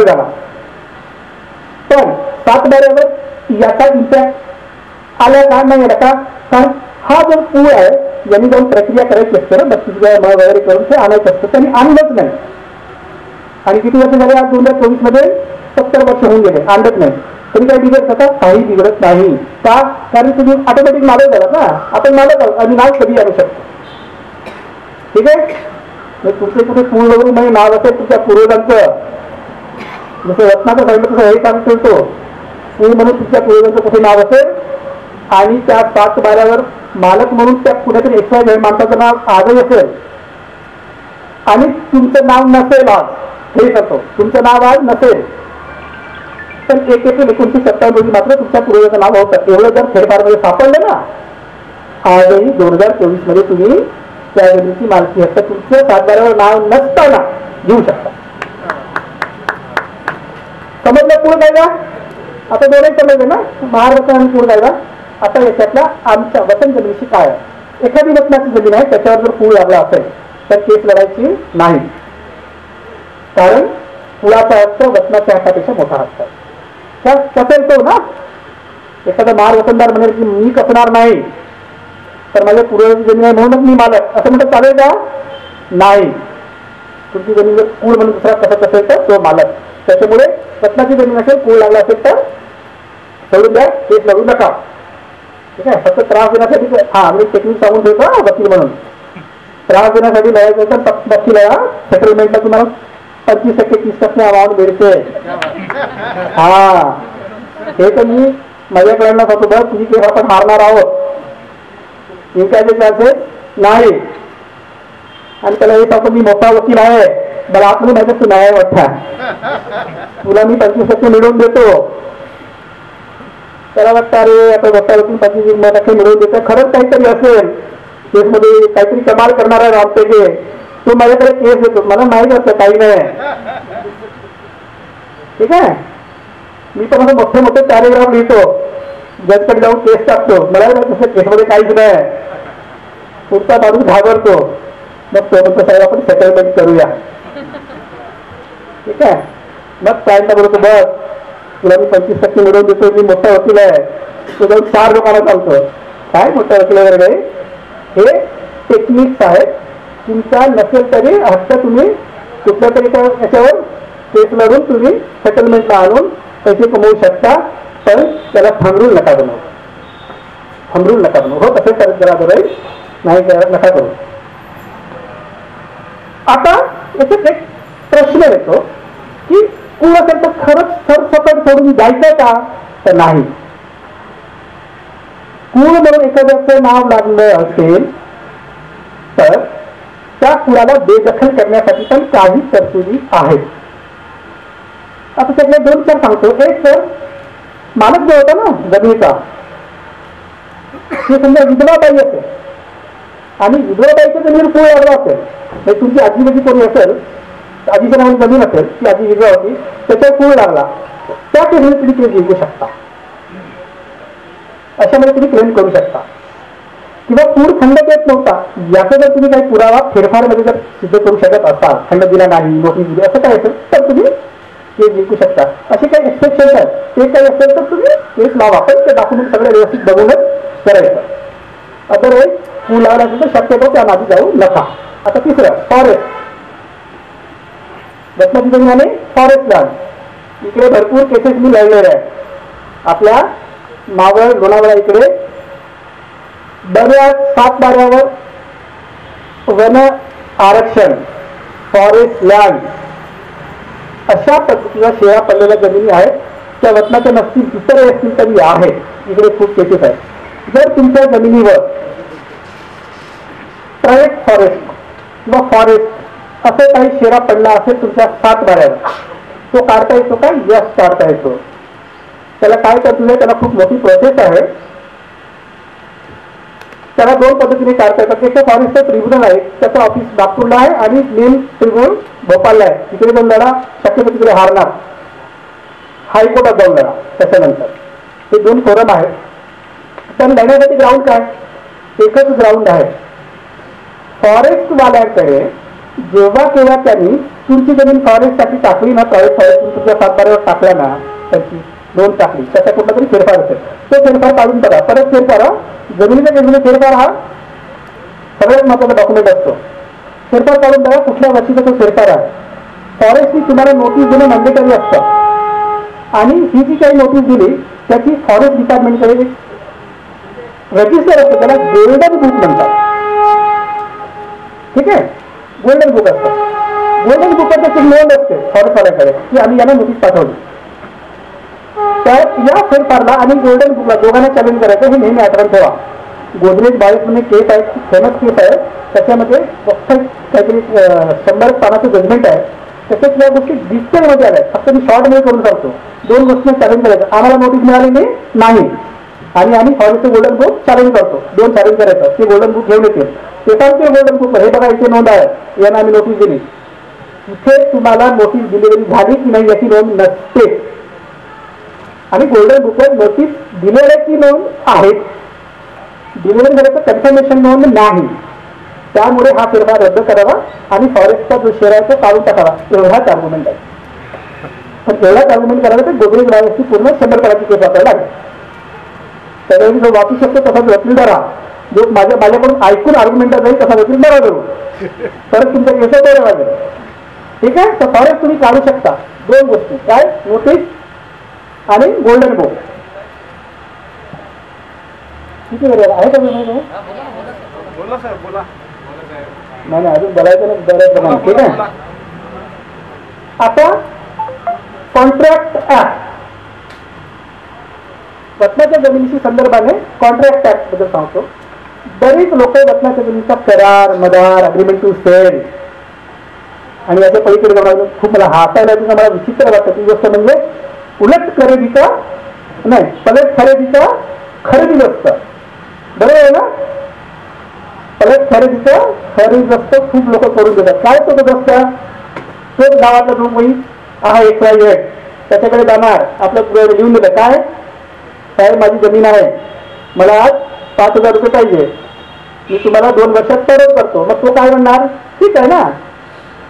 झाला. पण 7 बाऱ्यावर याचा इम्पॅक्ट आला का नाही आला का? कारण हा जो पूल आहे यांनी जाऊन प्रक्रिया करायची असते ना, 32 वगैरे करून ते आणायचं असतं, त्यांनी आणलंच नाही. आणि किती वर्ष झाले? आज 2024 मध्ये 70 वर्ष होऊन गेले, आणलंच नाही. तरी काय बिघडत होता? काही बिघडत नाही. का? कारण तुम्ही ऑटोमॅटिक मालक झाला ना, आपण मालक आहोत आणि नाव कधी आणू शकतो. ठीक आहे, तुमचे कुठे पूल वगैरे म्हणजे नाव असेल तुमच्या पूर्वजांचं, जसं रत्नाचं सांगितलं तसं हे काम ठेवतो. पूल म्हणून तुमच्या पूर्वजांचं कुठे नाव असेल आणि त्या 7 बाऱ्यावर मालक म्हणून त्या कुठेतरी XYZ माणसाचं नाव आजही असेल आणि तुमचं नाव नसेल, आज हे करतो तुमचं नाव आज नसेल, तर 1 एप्रिल 1957 रोजी मात्र तुमच्या पूर्वजाचं नाव होतं. एवढं जर फेरफारमध्ये सापडलं ना, आजही 2024 मध्ये तुम्ही त्या जमिनीची मालकी हक्क तुमचं 7 बाऱ्यावर नाव नसताना घेऊ शकता. समजलं पूर्ण कायदा? आता दोन्ही समजले ना, महाराष्ट्र आणि पूर्ण कायदा. आता याच्यातला आमच्या वतन जमिनीची काय आहे? एखादी वतनाची जमीन आहे त्याच्यावर जर पूल लागला असेल तर केस लढायची नाही, कारण पुलाचा हक्क वतनाच्या हक्कापेक्षा मोठा हक्क आहे. कसेल तो ना, एखादा महार वतनदार म्हणेल की मी कसणार नाही, तर माझ्या पूर्वजाची जमीन आहे म्हणूनच मी मालक, असं म्हणतं चालेल का? नाही. तुमची जमीन जर पूल म्हणून दुसरा कसं असेल तर तो मालक. त्याच्यामुळे वतनाची जमीन असेल, पूल लागला असेल तर सोडून द्या, केस लढू नका. ठीक आहे, फक्त त्रास देण्यासाठी मी टेक्निक सांगून ठेवतो वकील म्हणून. त्रास देण्यासाठी लढायचं तर नक्की लढा. सेटलमेंटला तुम्हाला 25% 30% अमाऊंट मिळते. हे तर मी माझ्याकडनं होतो बघ, तुझी केस आपण हारणार आहोत, जिंकायचे चान्सेस नाही. आणि त्याला हे सांगतो मी मोठा वकील आहे, मला आतमध्ये माहिती तू नाही वाटता, तुला मी 25% मिळवून देतो. त्याला वाटतं अरे आता मोठा वकील 25% मिळवून देतो, खरंच काहीतरी असेल केसमध्ये, काहीतरी कमाल करणार आहे रामटेके, तो माझ्याकडे केस देतो. मला माहीत असतं काही नाही. ठीक आहे, मी तर माझं मोठे मोठे पॅरेग्राफ लिहितो, जजकडे जाऊन केस टाकतो, मला तसं केसमध्ये काहीच नाही. पुढचा माणूस घाबरतो, मग तो म्हणतो साहेब आपण सेटलमेंट करूया. ठीक आहे, मग क्लायंटला बोलतो बघ तुला मी 25% मिळवून देतो, मी मोठा वकील आहे. तो जाऊन 4 लोकांना चालतो, काय मोठा वकील वगैरे नाही. हे टेक्निक्स आहेत. तुमचा नसेल तरी हक्क तुम्ही कुठल्या तरी याच्यावर केस लढून तुम्ही सेटलमेंटला आणून पैसे कमवू शकता, पण त्याला थांबरून नका बनवू, थांबरून नका बनवू. हो तसे करत जरा बरं नाही नका करू. आता याच्यात एक प्रश्न येतो की पूल असेल तर खरंच सरसकट सोडून जायचं का? तर नाही. पूल म्हणून एखाद्याचं नाव लागलं असेल तर त्या पुलाला बेदखल करण्यासाठी पण काही तरतुदी आहेत. आता त्यातल्या 2-4 सांगतो. एक तर मालक जो होता ना जमिनीचा, ते समजा विधवा बाई असेल आणि विधवा बाईच्या जमिनीवर पूल लागला असेल, म्हणजे तुमची आजीबाजी कोणी असेल, आजीच्या नावाने जमीन असेल, ती आजी विधवा होती, त्याच्यावर पूल लागला, त्या केसमध्ये तुम्ही केस जिंकू शकता. अशामध्ये तुम्ही क्लेम करू शकता. किंवा पूर खंड देत नव्हता याचा जर तुम्ही काही पुरावा फेरफारमध्ये जर सिद्ध करू शकत असाल, खंड दिला नाही, नोटीस दिली, असं काय असेल तर तुम्ही केस जिंकू शकता. असे काही एक्सेप्शन आहेत, ते काही असेल तर तुम्ही केस लावा, पण ते डॉक्युमेंट सगळे व्यवस्थित बघूनच करायचं. अदरवाईज पूल लावला असेल तर शक्यतो त्या मागे जाऊ नका. आता तिसरं फॉरेस्ट, रत्नागिरी जमीन आणि फॉरेस्ट लँड. इकडे भरपूर केसेस मी लढलेले आहेत. आपल्या मावळ लोणावळा इकडे बऱ्याच 7 बाऱ्यावर वन आरक्षण, फॉरेस्ट लँड अशा पद्धतीच्या शेळ्या पडलेल्या जमिनी आहेत, त्या वतनाच्या नसतील इतर असतील तरी आहेत. इकडे खूप केसेस आहेत. जर तुमच्या जमिनीवर प्रायव्हेट फॉरेस्ट किंवा फॉरेस्ट असं काही शेरा पडला असेल तुमच्या 7 बाऱ्यावर, तो काढता येतो का? यस, काढता येतो. त्याला काय करतो? त्याला खूप मोठी प्रोसेस आहे. त्याला 2 पद्धतीने काढता येतात. एक फॉरेस्ट ट्रिब्युनल आहे, त्याचं ऑफिस नागपूरला आहे आणि मेन ट्रिब्युनल भोपाळला आहे. तिकडे जाऊन लढा, शक्यतो तिकडे हारणार. हायकोर्टात जाऊन लढा. त्याच्यानंतर हे 2 फोरम आहेत. पण लढण्यासाठी ग्राउंड काय? एकच ग्राउंड आहे. फॉरेस्ट वाल्यांकडे जेव्हा केव्हा त्यांनी तुमची जमीन फॉरेस्टसाठी टाकली ना, प्रायव्हेट फॉरेस्ट तुमच्या 7-12 टाकल्या ना, त्यांची नोंद टाकली, त्याचा कुठला तरी फेरफार असेल, तो फेरफार काढून बघा. परत फेरफार हा जमिनीच्या जमिनी फेरफार हा सगळ्यात महत्वाचा डॉक्युमेंट असतो. फेरफार काढून बघा कुठल्या वर्षीचा तो फेरफार आहे. फॉरेस्टनी तुम्हाला नोटीस देणं मॅन्डेटरी असतं आणि ही जी काही नोटीस दिली त्याची फॉरेस्ट डिपार्टमेंटकडे रजिस्टर असतं, त्याला गोल्डन बुक म्हणतात. ठीक आहे, गोल्डन बुक असतं. गोल्डन बुकात त्याची नोंद असते फॉरेस्टवाल्याकडे की आम्ही यांना नोटीस पाठवली. तर या फेरफारला आणि गोल्डन बुकला दोघांना चॅलेंज करायचं हे नेहमी आठवण ठेवा. गोदरेज बायस म्हणून केस आहे, फेमस केस आहे, त्याच्यामध्ये काहीतरी 100 पानाचं जजमेंट आहे. त्याच्यात या गोष्टी डिटेलमध्ये आल्या. फक्त मी शॉर्ट मध्ये करून सांगतो. 2 गोष्टी चॅलेंज करायचं. आम्हाला नोटीस मिळालेली नाही आणि आम्ही फॉरेस्टचं गोल्डन बुक चॅलेंज करतो. 2 चॅलेंज करायचं. ते गोल्डन बुक घेऊन येते. ते सांगते गोल्डन बुक हे बघा इथे नोंद आहे, यांना आम्ही नोटीस दिली. इथे तुम्हाला नोटीस डिलिव्हरी झाली की नाही याची नोंद नसते आणि गोल्डन बुकवर नोटीस दिलेल्याची नोंद आहे, डिलिव्हरी झाल्याचं कन्फर्मेशन नोंद नाही. त्यामुळे हा फेरफार रद्द करावा आणि फॉरेस्टचा जो शेअर आहे तो काढून टाकावा, एवढाच आर्ग्युमेंट आहे. पण एवढाच आर्ग्युमेंट करायला तर गोदरेज बायसची पूर्ण 100 पानाची केस वाचायला लागेल. त्यावेळी जो वाचू शकतो तसाच वकील राहा, जो माझ्याकडून ऐकून आर्ग्युमेंटात जाईल तसा वकील बरा करू, परत तुमच्या केस तेवढ्या लागेल. ठीक आहे, तर फॉरेस्ट तुम्ही काढू शकता. 2 गोष्टी काय, नोटीस आणि गोल्डन बुक. किती वेळ आहे का? नाही अजून बोलायचं नाही, बऱ्याच जणांना. ठीक आहे, आता कॉन्ट्रॅक्ट ऍक्ट, वतनाच्या जमिनीशी संदर्भाने कॉन्ट्रॅक्ट ऍक्ट बद्दल सांगतो. बरीच लोक वतनाच्या जमिनीचा करार, मदार, अग्रीमेंट टू सेल आणि याच्या पलीकडे जाऊन खूप मला हसायला येतं, मला विचित्र वाटतं. ती गोष्ट म्हणजे उलट खरेदीचा नाही, पलट खरेदीचा खरेदी असतं. बरोबर आहे ना? पलट खरेदीचं खरेदी असतं खूप लोक करून देतात. काय तो असतं, तोच गावातला जो कोणी आहे XYZ त्याच्याकडे जाणार, आपलं पुढे लिहून दिलं काय, साहेब माझी जमीन आहे, मला आज 5,000 रुपये पाहिजे, मी तुम्हाला 2 वर्षात परत करतो. मग तो काय म्हणणार, ठीक आहे ना.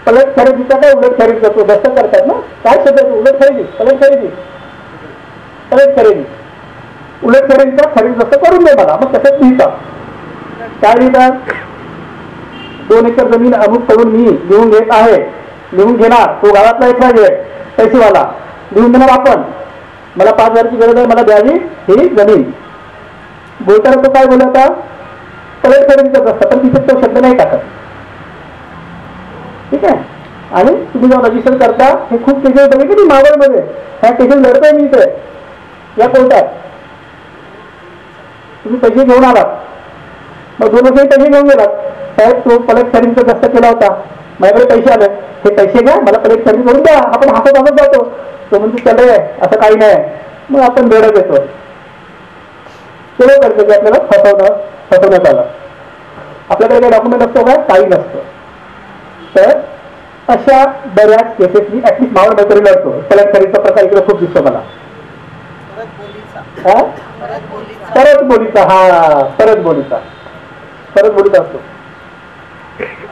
पलट खरेदीचा काय उलट खरेदी करतो, दस्त करतात ना. काय शब्द उलट खरेदी, पलट खरेदी, पलट खरेदी, उलट खरेदीचा खरेदी दस्त करून दे मला. मग तसंच लिहितात. काय लिहितात, 2 एकर जमीन अमुक करून मी लिहून घेत आहे, लिहून घेणार, तो गावातला XYZ पैसेवाला लिहून देणार आपण, मला 5,000ची गरज आहे, मला द्यावी ही जमीन. बोलताना तो काय बोलता, पलट खरेदीचा दस्त, पण तिथे तो शब्द नाही टाकत. ठीक आहे, आणि तुम्ही जेव्हा रजिस्टर करता, हे खूप केसेस बघितले की मावळमध्ये, ह्या केसेस लढतोय मी इथे या कोर्टात. तुम्ही पैसे घेऊन आलात, मग 2 वर्षांनी पैसे घेऊन गेलात, साहेब तो पलट खरेदीचा दस्त केला होता, माझ्याकडे पैसे आले, हे पैसे घ्या, मला पलट खरेदी करून द्या. आपण हसत हसत जातो, तो म्हणतो चल रे असं काही नाही, मग आपण बेडत येतो. तेव्हा करतो की आपल्याला फसवण्यात आलं. आपल्याकडे काही डॉक्युमेंट असतो का, काही नसतं. तर अशा बऱ्याच केसेस मी ऍटलीस्ट मावळ तरी लढतो. पलट खरेदीचा प्रकार इकडे खूप दिसतो मला. परत बोलीचा, हा परत बोलीचा असतो.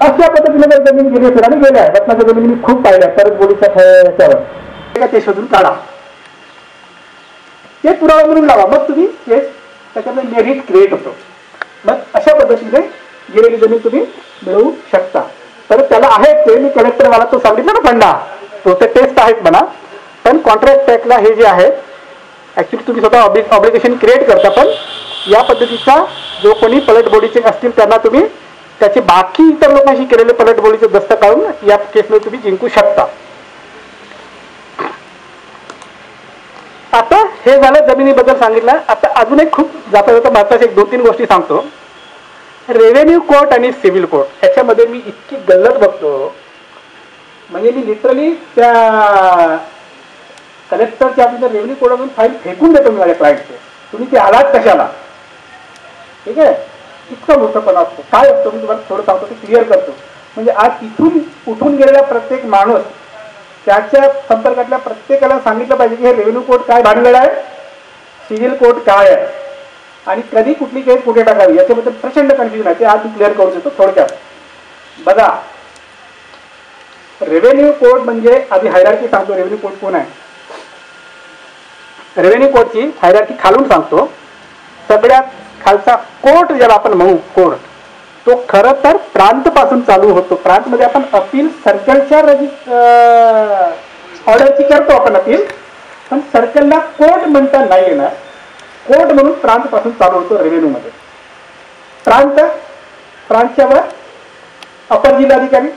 अशा पद्धतीने जर जमीन गेली असेल आणि गेल्या रत्नाच्या जमिनी मी खूप पाहिल्या परत बोलीच्या याच्यावर, ते शोधून काढा, ते पुरावा म्हणून लावा, मग तुम्ही केस त्याच्यामध्ये मेरिट क्रिएट होतो. मग अशा पद्धतीने गेलेली जमीन तुम्ही मिळवू शकता. तर त्याला आहेत ते, मी कलेक्टर मला तो सांगितलं ना फंडा, तो ते टेस्ट आहेत म्हणा. पण कॉन्ट्रॅक्ट टॅक्सला हे जे आहे ऍक्च्युली तुम्ही स्वतः ऑब्लिगेशन क्रिएट करता, पण या पद्धतीचा जो कोणी पलट बोलीचे असतील त्यांना तुम्ही त्याचे बाकी इतर लोकांशी केलेले पलट बोलीचे दस्त काढून या केसमध्ये तुम्ही जिंकू शकता. आता हे झालं जमिनीबद्दल सांगितलं. आता अजून एक खूप जाता जाता महत्वाच्या 2-3 गोष्टी सांगतो. रेव्हेन्यू कोर्ट आणि सिव्हिल कोर्ट याच्यामध्ये मी इतकी गल्लत बघतो, म्हणजे मी लिटरली त्या कलेक्टरच्या आपल्या रेव्हेन्यू कोर्टातून फाईल फेकून देतो मी माझ्या क्लायंटचे, तुम्ही ते आलात कशाला. ठीक आहे, इतका मूर्खपणा असतो. काय असतो मी तुम्हाला थोडं सांगतो, ते क्लिअर करतो. म्हणजे आज इथून उठून गेलेला प्रत्येक माणूस त्याच्या संपर्कातल्या प्रत्येकाला सांगितलं पाहिजे की हे रेव्हेन्यू कोर्ट काय भानगड आहे, सिव्हिल कोर्ट काय आहे आणि कधी कुठली केस कुठे टाकावी याच्याबद्दल प्रचंड कन्फ्युजन आहे. ते आज मी क्लिअर करू शकतो थोडक्यात. बघा, रेव्हेन्यू कोड म्हणजे आधी हायरार्की सांगतो. रेव्हेन्यू कोड कोण आहे? रेव्हेन्यू कोडची हायरार्की खालून सांगतो. सगळ्यात खालचा कोर्ट ज्याला आपण म्हणू कोड, तो खरं तर प्रांत पासून चालू होतो. प्रांत मध्ये आपण अपील सर्कलच्या ऑर्डरची करतो आपण अपील, पण सर्कलला कोर्ट म्हणता नाही येणार. कोर्ट म्हणून प्रांत पासून चालू होतो रेव्हेन्यू मध्ये. प्रांतच्यावर अपर जिल्हाधिकारी,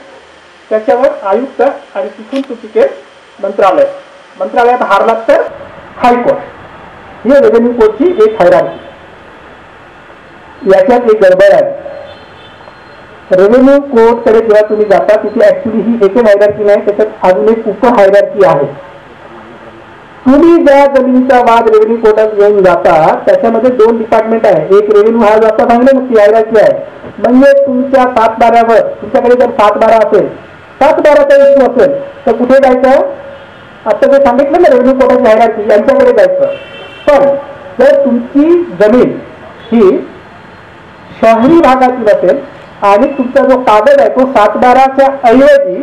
त्याच्यावर आयुक्त आणि तिथून तुमची केस मंत्रालय. मंत्रालयात हारलात तर हायकोर्ट. ही रेव्हेन्यू कोडची एक हायरार्की. याच्यात एक गडबड आहे. रेव्हेन्यू कोड कडे जेव्हा तुम्ही जाता तिथे ऍक्च्युली ही एकच हायरार्की नाही, त्याच्यात अजून एक उप हायरार्की आहे. तुम्ही ज्या जमिनीचा वाद रेव्हेन्यू कोर्टात घेऊन जाता त्याच्यामध्ये 2 डिपार्टमेंट आहे. एक रेव्हेन्यू हा जाता सांगलं ती हायरार्की आहे. म्हणजे तुमच्या 7/12वर तुमच्याकडे जर 7/12 असेल, 7/12चा इश्यू असेल तर कुठे जायचं? आता जे सांगितलं ना रेव्हेन्यू कोर्टाची हायरार्की, यांच्याकडे जायचं. पण जर तुमची जमीन ही शहरी भागातील असेल आणि तुमचा जो कागद आहे तो 7/12च्या ऐवजी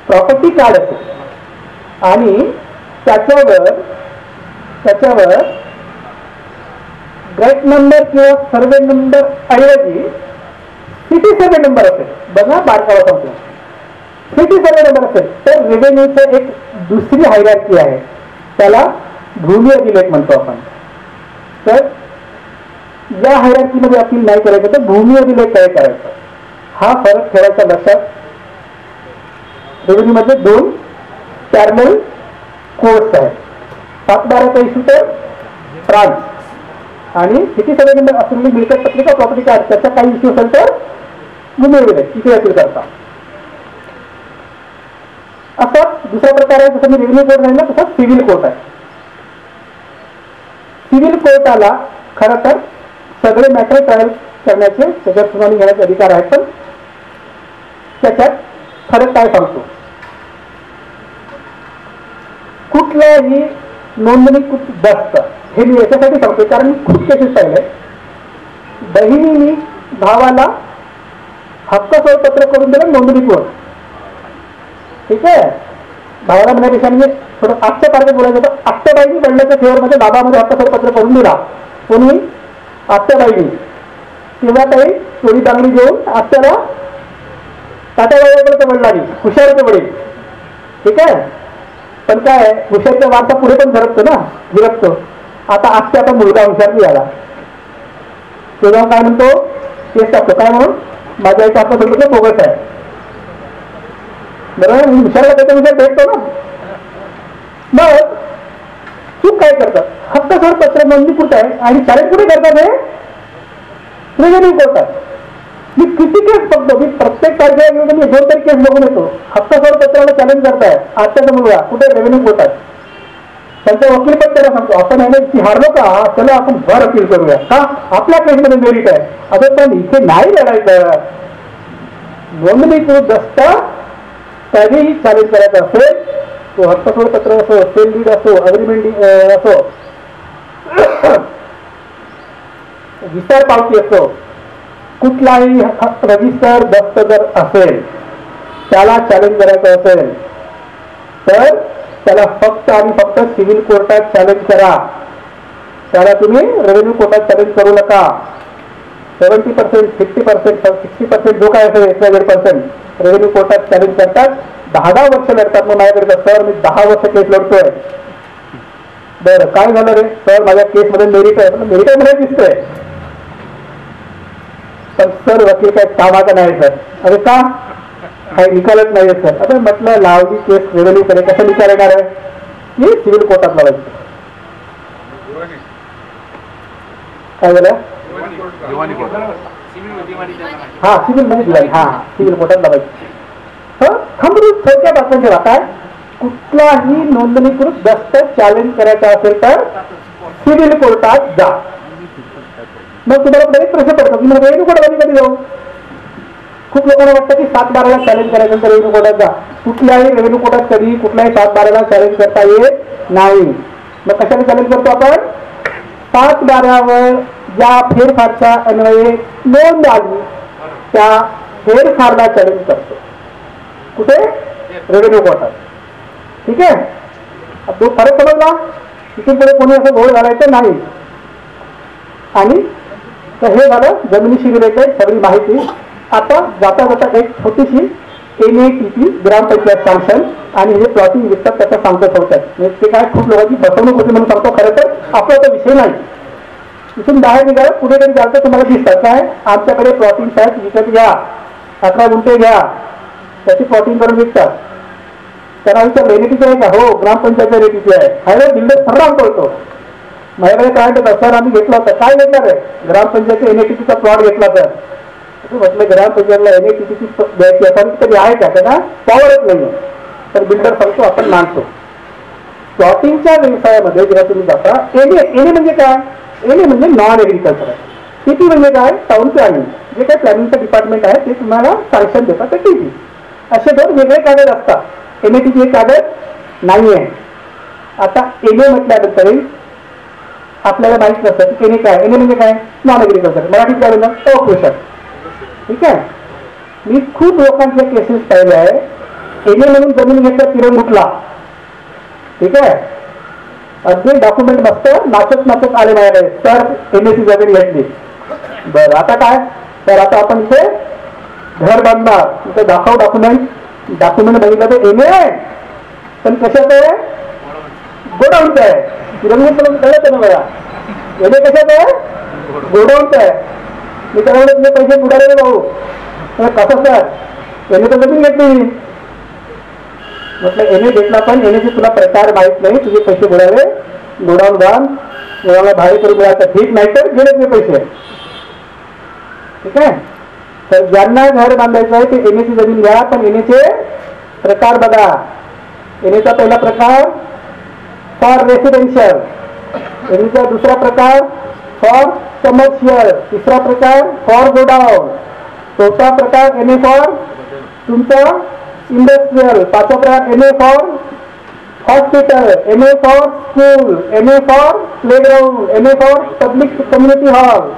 प्रॉपर्टी कार्ड असेल आणि त्याच्यावर गट नंबर किंवा सर्वे नंबर ऐवजी सिटी सर्वे नंबर असेल, बघा बारकावा सांगतो, सिटी सर्वे नंबर असेल तर रेव्हेन्यूचं एक दुसरी हायरार्की आहे, त्याला भूमी अभिलेख म्हणतो आपण. तर या हायरार्कीमध्ये अपील नाही करायचं तर भूमी अभिलेख काय करायचं, हा फरक ठेवायचा लक्षात. रेव्हेन्यू मध्ये 2 पॅरलल कोर्स आहेत. 7/12चा इश्यू तर प्रांत आणि सिटी सर्वे नंबर असलेली मिळकत पत्रिका प्रॉपर्टी कार्ड, त्याचा काही इश्यू असेल तर भूमी अभिलेख इथे अपील करता. असा दुसरा प्रकार आहे. जसं मी रेव्हेन्यू कोर्ट आहे ना तसा सिव्हिल कोर्ट आहे. सिव्हिल कोर्टाला खरं तर सगळे मॅटर ट्रायल करण्याचे, त्याच्यात सुनावणी घेण्याचे अधिकार आहेत. पण त्याच्यात फरक काय सांगतो, कुठल्याही नोंदणीकृत दस्त, हे मी याच्यासाठी सांगतो कारण मी खूप केसेस पाहिले. बहिणीने भावाला हक्क सोडपत्र करून दिलं नोंदणीकृत, ठीक आहे. भावाला म्हणण्यापेक्षा म्हणजे थोडं आजच्या तारखेत बोलायचं होतं, आत्याबाईंनी वडिलांच्या फेवरमध्ये बाबामध्ये हक्क सोडपत्र करून दिला. कोणी? आत्याबाईंनी. तेव्हा काही चोरी चांगली घेऊन आत्याला तात्याबाईकडे वडिलांनी, हुशारचे वडील, ठीक आहे. पण काय हुशारचा वारसा पुढे पण झरपतो ना, झिरपतो. आता आत्याचा मुलगा हुशार नाही आला, तेव्हा काय म्हणतो, केस टाकतो. काय म्हणून? माझ्या आईचा हक्क सोडपत्र बोगस आहे. बरोबर, मी हुशारला त्याचा विचार भेटतो ना. मग चूक काय करतात, हक्क सोडपत्र नोंदणीकृत आहे आणि शाळेत कुठे करतात हे रेव्हेन्यू कोर्टात. मी किती केस बघतो, मी प्रत्येक तारखेला मी 2 तरी केस बघून येतो. हक्क सोडपत्राला चॅलेंज करताय आत्याचा मुलगा, कुठे? रेव्हेन्यू कोर्टात. त्यांचा वकील पण त्याला सांगतो आपण ह्याने हारलो का, चला आपण वर अपील करूया का, आपल्या केसमध्ये मेरिट आहे. असं पण इथे नाही लढायचं. नोंदणीकृत दस्त कधीही चॅलेंज करायचा असेल, तो हक्क सोडपत्र असो, सेल डीड असो, अग्रीमेंट असो, विस्तार पावती असो, कुठलाही रजिस्टर दस्त जर असेल त्याला चॅलेंज करायचं असेल तर त्याला फक्त आणि फक्त सिव्हिल कोर्टात चॅलेंज करा. त्याला तुम्ही रेव्हेन्यू कोर्टात चॅलेंज करू नका. 70%, 50%, 60% जो काय असेल 100% रेव्हेन्यू कोर्टात चॅलेंज करतात. 10 वर्ष लढतात. मग माझ्याकडे सर मी 10 वर्ष केस लढतोय. बरं काय झालं रे सर, माझ्या केसमध्ये मेरिट आहे. मेरिट आहे मला दिसतंय, पण सर वकील काय कामाचा नाही सर. अरे का? काही निकालच नाही सर. आता म्हटलं लावली केस रेव्हेन्यू कडे, कसं निकाल येणार आहे? मी सिव्हिल कोर्टात लावायचं. काय झालं? हा सिव्हिल मध्ये दिवाणी, हा सिव्हिल कोर्टात लावायचं. थांबून थोडक्यात आपण ठेवा काय, कुठलाही नोंदणीकृत दस्त चॅलेंज करायचा असेल तर सिव्हिल कोर्टात जा. मग तुम्हाला बरेच प्रश्न पडतात की रेव्हेन्यू कोर्टात कधी जाऊ. खूप लोकांना वाटतं की 7/12ला चॅलेंज करायचं तर रेव्हेन्यू कोर्टात जा. कुठल्याही रेव्हेन्यू कोर्टात कधी कुठल्याही 7/12ला चॅलेंज करता येत नाही. मग कशाने चॅलेंज करतो आपण? 7/12वर ज्या फेरफारच्या अन्वये नोंद आली त्या फेरफारला चॅलेंज करतो. कुठे? Revenue quarter. ठीक आहे, तो फरक समजला. तिथून पुढे कोणी असं घोळ घालायचं नाही. आणि तर हे झालं जमिनीशी रिलेटेड सगळी माहिती. आता जाता जाता एक छोटीशी NATP ग्रामपंचायत सँक्शन आणि हे प्लॉटिंग विकतात त्याचा सांगतो थोडक्यात. म्हणजे ते काय खूप लोकांची फसवणूक होती म्हणून सांगतो. खरं तर आपला तो विषय नाही. इथून बाहेर निघालं पुढे कधी जातं तुम्हाला दिसतात काय आमच्याकडे प्लॉटिंग आहेत विकत घ्या, 11 गुंठे घ्या, त्याची प्लॉटिंग करून विकतात. त्यांना विचार NATP आहे का? हो, ग्रामपंचायतच्या NATP आहे. हायवे बिल्डर सर्राम करतो. माझ्याकडे काय म्हणतात सर आम्ही घेतला होता. काय घेतला रे? ग्रामपंचायतच्या NATPचा प्लॉट घेतला. तर म्हटलं ग्रामपंचायतला NATPची द्यायची अथॉरिटी कधी आहे का? त्यांना पॉवरच नाही. तर बिल्डर सांगतो आपण मानतो. प्लॉटिंगच्या व्यवसायामध्ये जेव्हा तुम्ही जाता एने म्हणजे काय? एने म्हणजे नॉन एग्रिकल्चर आहे. TP म्हणजे काय? Town planning. जे काही प्लॅनिंगचं डिपार्टमेंट आहे ते तुम्हाला सँक्शन देतात ते TP. असे दोन वेगळे कागद असतात. NATP हे कागद नाही आहे. आता NA म्हटल्यानंतर आपल्याला माहित नसतं की NA काय. NA म्हणजे काय? Non agriculture. मराठीत काय म्हणतात? अकृषक. ठीक आहे. मी खूप लोकांच्या केसेस पाहिले आहे. NA म्हणून जमीन घेतलं तिरण उठला. ठीक आहे, अगदी डॉक्युमेंट मस्त नाचत नाचत आले माझ्याकडे. तर NAची जमीन घेतली. बरं आता काय? तर आता आपण इथे घर बांधणार. इथे दाखव डॉक्युमेंट. डॉक्युमेंट बघितलं तर NA आहे, पण कशाचं आहे? गोडाऊनचं आहे. तिरण कळत ना बघा. NA कशाचं आहे? गोडाऊनचं आहे. मी त्याला तुझे पैसे बुडाले भाऊ. कसं सर? NA तर जमीन घेतली. म्हटलं NA घेतला पण NAचे तुला प्रकार माहित नाही. तुझे पैसे बुडाले. गोडाऊन बांध, गोडाऊनला भाडे करून मिळालं ठीक नाही तर गेले तुझे पैसे. ठीक आहे. तर ज्यांना घर बांधायचं आहे ते NAची जमीन घ्या, पण NAचे प्रकार बघा. NAचा पहिला प्रकार फॉर रेसिडेन्शियल, NAचा दुसरा प्रकार फॉर कमर्शियल, तिसरा प्रकार फॉर गोडाऊन, चौथा प्रकार NA फॉर तुमचा इंडस्ट्रियल, पाचवा प्रकार NA for hospital, NA for school, NA for playground, NA for public community hall.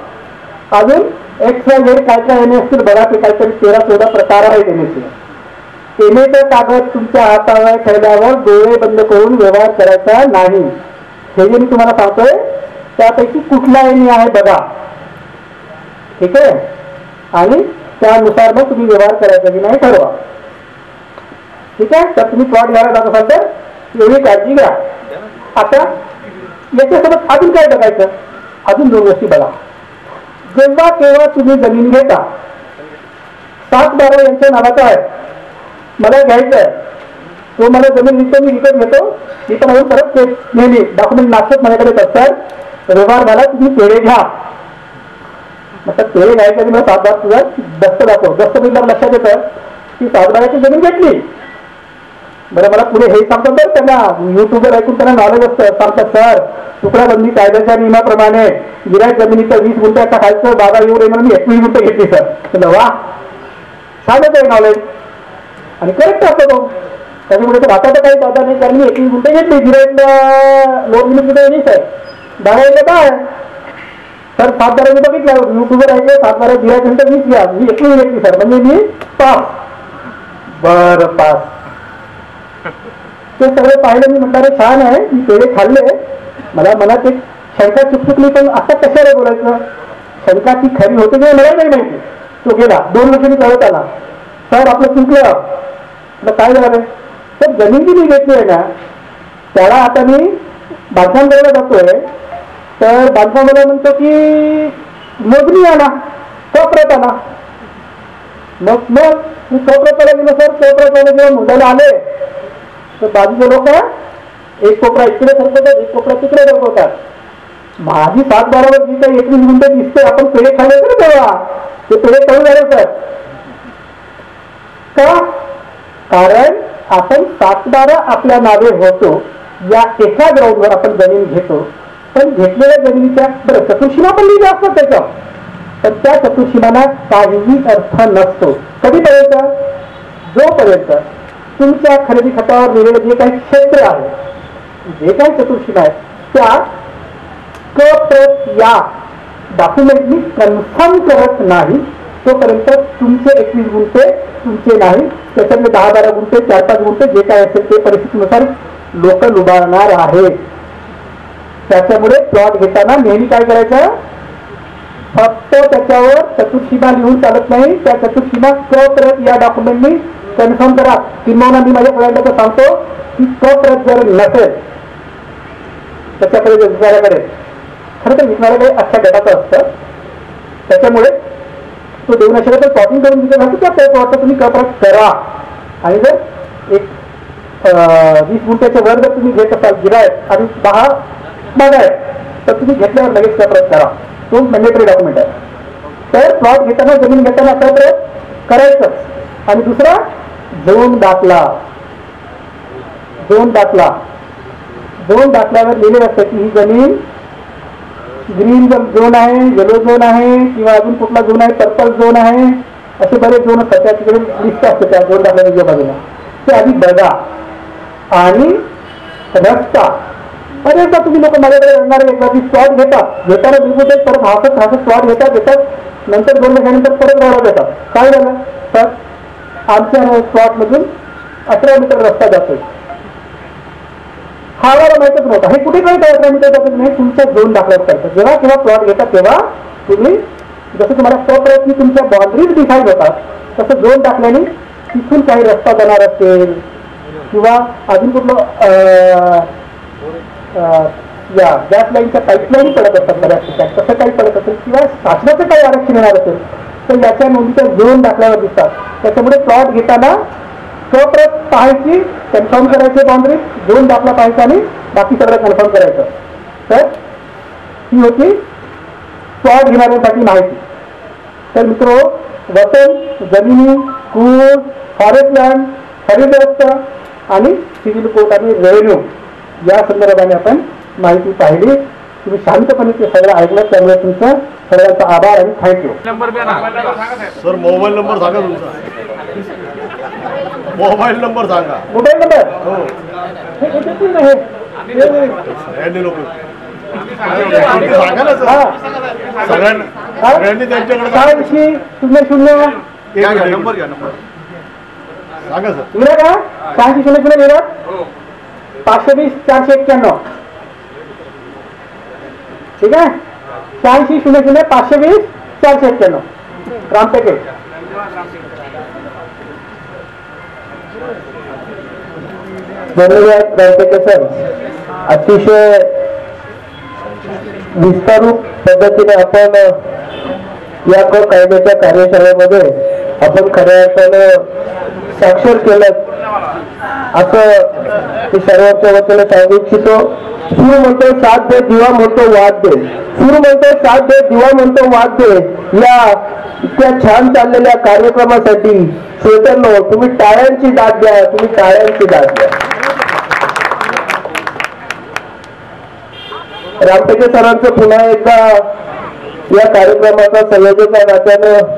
अजून XYZ काय काय NA असतील बघा. ते काहीतरी 13-14 प्रकार आहेत NAचे. NAचा कागद तुमच्या हातावर ठेवल्यावर डोळे बंद करून व्यवहार करायचा नाही. हे जे मी तुम्हाला सांगतोय त्यापैकी कुठला NA आहे बघा. ठीक आहे, आणि त्यानुसार मग तुम्ही व्यवहार करायचा की नाही ठरवा. ठीक आहे. तर तुम्ही प्लॉट घ्यायला जात असाल तर एवढी काळजी घ्या. आता याच्यासोबत अजून काय बघायचं? अजून 2 गोष्टी बघा. जेव्हा केव्हा तुम्ही जमीन घेता, 7-12 यांच्या नावाचं आहे, मला घ्यायचं आहे, तो मला जमीन विकतो, मी विकत घेतो. मी पण अजून परत नेहमी डॉक्युमेंट नाचत माझ्याकडे असतात. व्यवहार झाला, तुम्ही पेढे घ्या. मतलब पेढे घ्यायच्या मला 7-12 तुझा दस्त दाखव. दस्त म्हणजे लक्षात येतं की 7-12ची जमीन घेतली. बरं, मला पुढे हे सांगतात तर त्यांना युट्यूबवर ऐकून त्यांना नॉलेज असतं. सांगतात सर तुकडाबंदी कायद्याच्या नियमाप्रमाणे गिऱ्हाईक जमिनीचं 20 गुंठ्याचा खायचं बाबा येऊ रे म्हणून मी 21 गुंठे घेतली सर. वा, सांगत आहे नॉलेज आणि करेक्ट असतो तो. त्याच्यामुळे तर आता तर काही बाधा नाही, कारण मी 21 गुंठे घेतली. गिऱ्हाईकला लोन लिमिट नाही सर, 12 काय सर 7-12 मी बघितलं युट्यूबवर ऐकलं. 7-12 गिऱ्हाईक 20 घ्या, मी 21 घेतली सर, म्हणजे मी पास. बरं पास. ते सगळं पाहिलं. मी म्हटलं छान आहे, मी पेढे खाल्ले. मला मनात एक शंका चुकचुकली, पण आता कशाला बोलायचं? शंका ती खरी होते की मला नाही माहिती. तो गेला 2 वर्षांनी कळत आला सर आपलं चुकलं. काय झालं? तर जमीन जी मी घेतली आहे ना त्याला आता मी बांधकाम करायला जातोय. तर बांधकामाला म्हणतो की मोजणी आणा, कोपऱ्यात आणा. मग मी कोपऱ्यात गेलो सर. कोपऱ्यात जेव्हा मोजायला आले तर बाजूचे लोक एक कोपरा इकडे सरकवतात, एक कोपरा तिकडे सरकवतात. माझी 7-12 जी काही 21 गुंठे दिसते, आपण पेढे खाल्ले तर तेव्हा ते पेढे कमी झाले सर. का? कारण आपण 7-12 आपल्या नावे होतो. या एका ग्राउंडवर आपण जमीन घेतो, पण घेतलेल्या जमिनीच्या चतुर्सीमा पण लिहिल्या असतात त्याच्या. तर त्या चतुर्सीमाना काहीही अर्थ नसतो. कधीपर्यंत? जोपर्यंत तुमच्या खरेदी खतावर लिहिलेलं जे काही क्षेत्र आहे, जे काही चतुर्सीमा आहे, त्या क प्रत या डॉक्युमेंटनी कन्फर्म करत नाही तोपर्यंत तुमचे 21 गुंठे तुमचे नाही, त्याच्यातले 10-12 गुंठे 4-5 गुंठे जे काय असेल ते परिस्थितीनुसार लोक लुबाडणार आहेत. त्याच्यामुळे प्लॉट घेताना नेहमी काय करायचं, फक्त त्याच्यावर चतुर्सीमा लिहून चालत नाही, त्या चतुर्सीमा प्रत या डॉक्युमेंटनी कन्फर्म करा. किंवा मी माझ्या क्लायंटला सांगतो की प्रत जर नसेल त्याच्याकडे विकणाऱ्याकडे, खरं तर विकणाऱ्याकडे अशा गटाचं असतं, त्याच्यामुळे तो देऊ न शकत, तर प्लॉटिंग करून दिलं जातं त्या प्लॉटचा तुम्ही प्रत करा. आणि जर एक 20 गुंठ्याच्या वर जर तुम्ही घेत असाल गिरायक आणि 10 मागायत, तर तुम्ही घेतल्यावर लगेच प्रत करा. तो मॅन्डेटरी डॉक्युमेंट आहे. तर प्लॉट घेताना जमीन घेताना प्रत करायचं. आणि दुसरा झोन दाखला. झोन दाखल्यावर लिहिलेलं असतं की ही जमीन ग्रीन झोन आहे, येलो झोन आहे, किंवा अजून कुठला झोन आहे, पर्पल झोन आहे, असे बरेच झोन असतात. त्या तिकडे लिस्ट असते त्या झोन दाखल्याच्या बाजूला, ते आधी बघा. आणि रस्ता तुम्ही लोक माझ्याकडे येणारे प्लॉट घेताना बिलकुल परत हसत प्लॉट घेतात, नंतर 2 महिन्यानंतर परत रस्ता देतात. काय झालं तर आमच्या प्लॉट मधून 18 मीटर रस्ता जातोय. हा आम्हाला माहितच नव्हता. हे कुठे काय 18 मीटर जातच नाही, तुमच्या झोन दाखल्यावर करतात. जेव्हा केव्हा प्लॉट घेतात तेव्हा तुम्ही जसं तुम्हाला प्रयत्नी तुमच्या बाउंड्रीज डिसाईड होतात, तसं झोन दाखल्याने तिथून काही रस्ता जाणार असेल किंवा अजून कुठलं या गॅस लाईनच्या पाईपलाईन पडत असतात बऱ्याच ठिकाणी, तसं काही पडत असेल किंवा शासनाचं काही आरक्षण येणार असेल तर याच्या नोंदीच्या झोन दाखल्यावर दिसतात. त्याच्यामुळे प्लॉट घेताना प्रत पाहायची, कन्फर्म करायचे बाउंड्री, झोन दाखला पाहायचा आणि बाकी सगळं कन्फर्म करायचं. तर ही होती प्लॉट घेणाऱ्यांसाठी माहिती. तर मित्र, वतन, जमिनी, कूळ, फॉरेस्ट लँड, हरित रस्ता आणि सिव्हिल कोर्ट आणि रेव्हेन्यू या संदर्भाने आपण माहिती पाहिली. तुम्ही शांतपणे ते सगळं ऐकलं, त्यामुळे तुमचा सगळ्यांचा आभार आणि थँक्यू. सर मोबाईल नंबर सांगा तुमचा. मोबाईल नंबर सांगा. मोबाईल नंबर हो सांगा ना सर, सगळ्यांनी त्यांच्याकडे 8600 नंबर घ्या. नंबर सांगा सर. लिहिला का? 8600 लिहिलं, 520 491. ठीक आहे, 8600 520 491 रामटेके. धन्यवाद रामटेके सर. अतिशय विस्तारूप पद्धतीने आपण या कायद्याच्या कार्यशाळेमध्ये आपण खऱ्या अर्थानं साक्षर केलं असं मी सर्वांच्या वतीने सांगू इच्छितो. सूर म्हणतो साथ दे, दिवा म्हणतो वाद दे. सूर म्हणतो साथ दे, दिवा म्हणतो वाद दे. या इतक्या छान चाललेल्या कार्यक्रमासाठी श्रोत्यांनो, तुम्ही टाळ्यांची दाद द्या, तुम्ही टाळ्यांची दाद द्या. रामटेके सरांचं पुन्हा एकदा या कार्यक्रमाचा संयोजक या नात्यानं